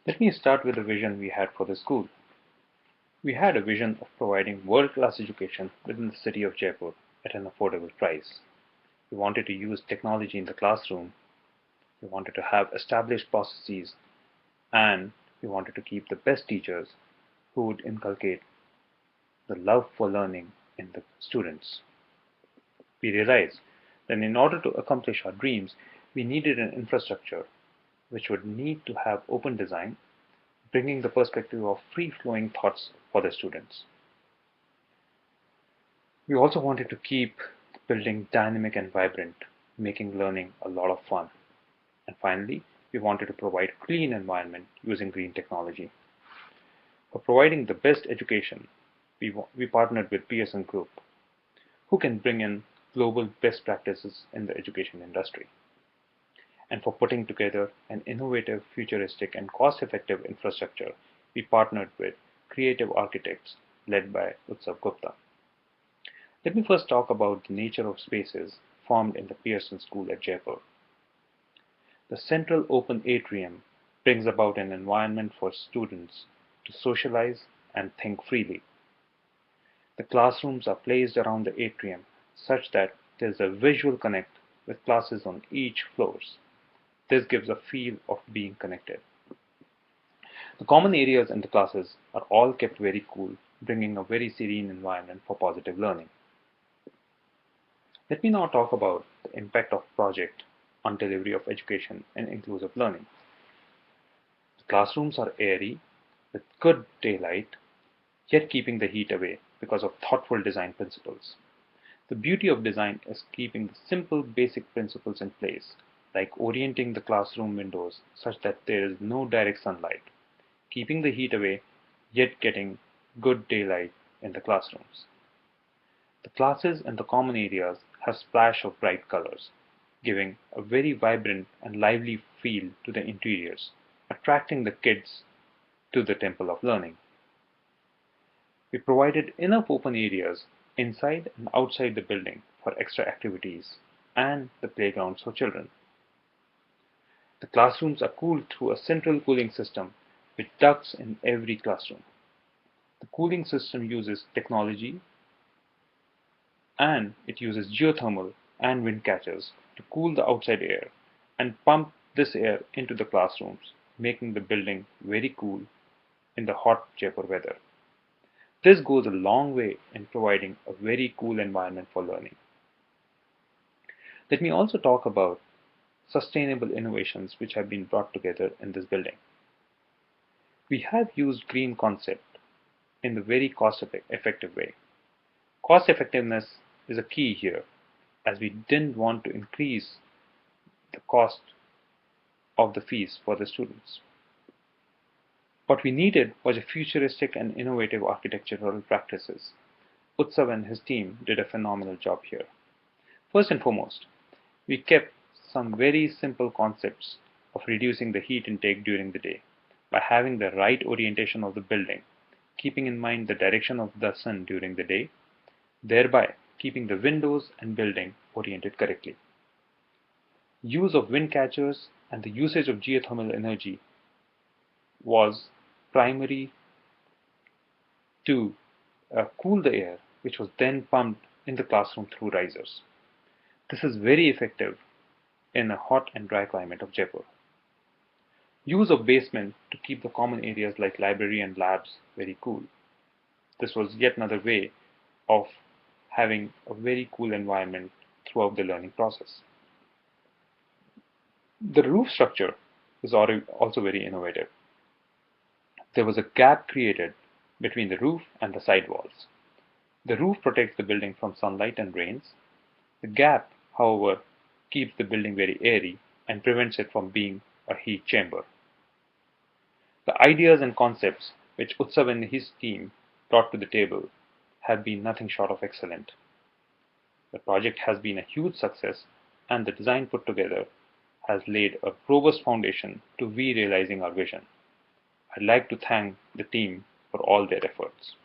Let me start with the vision we had for the school. We had a vision of providing world-class education within the city of Jaipur at an affordable price. We wanted to use technology in the classroom, we wanted to have established processes, and we wanted to keep the best teachers who would inculcate the love for learning in the students. We realized that in order to accomplish our dreams, we needed an infrastructure which would need to have open design, bringing the perspective of free-flowing thoughts for the students. We also wanted to keep the building dynamic and vibrant, making learning a lot of fun. And finally, we wanted to provide clean environment using green technology. For providing the best education, we partnered with Pearson Group, who can bring in global best practices in the education industry. And for putting together an innovative, futuristic, and cost-effective infrastructure, we partnered with creative architects led by Utsav Gupta. Let me first talk about the nature of spaces formed in the Pearson School at Jaipur. The central open atrium brings about an environment for students to socialize and think freely. The classrooms are placed around the atrium such that there is a visual connect with classes on each floors. This gives a feel of being connected. The common areas in the classes are all kept very cool, bringing a very serene environment for positive learning. Let me now talk about the impact of project on delivery of education and inclusive learning. The classrooms are airy, with good daylight, yet keeping the heat away because of thoughtful design principles. The beauty of design is keeping the simple basic principles in place, like orienting the classroom windows such that there is no direct sunlight, keeping the heat away, yet getting good daylight in the classrooms. The classes and the common areas have splash of bright colors, giving a very vibrant and lively feel to the interiors, attracting the kids to the temple of learning. We provided enough open areas inside and outside the building for extra activities and the playgrounds for children. The classrooms are cooled through a central cooling system with ducts in every classroom. The cooling system uses technology and it uses geothermal and wind catchers to cool the outside air and pump this air into the classrooms, making the building very cool in the hot Jaipur weather. This goes a long way in providing a very cool environment for learning. Let me also talk about sustainable innovations which have been brought together in this building. We have used green concept in a very cost-effective way. Cost effectiveness is a key here, as we didn't want to increase the cost of the fees for the students. What we needed was a futuristic and innovative architectural practices. Utsav and his team did a phenomenal job here. First and foremost, we kept some very simple concepts of reducing the heat intake during the day by having the right orientation of the building, keeping in mind the direction of the sun during the day, thereby keeping the windows and building oriented correctly. Use of wind catchers and the usage of geothermal energy was primary to cool the air, which was then pumped in the classroom through risers. This is very effective in a hot and dry climate of Jaipur. Use of basement to keep the common areas like library and labs very cool. This was yet another way of having a very cool environment throughout the learning process. The roof structure is also very innovative. There was a gap created between the roof and the side walls. The roof protects the building from sunlight and rains. The gap, however, keeps the building very airy and prevents it from being a heat chamber. The ideas and concepts which Utsav and his team brought to the table have been nothing short of excellent. The project has been a huge success and the design put together has laid a robust foundation to we realizing our vision. I'd like to thank the team for all their efforts.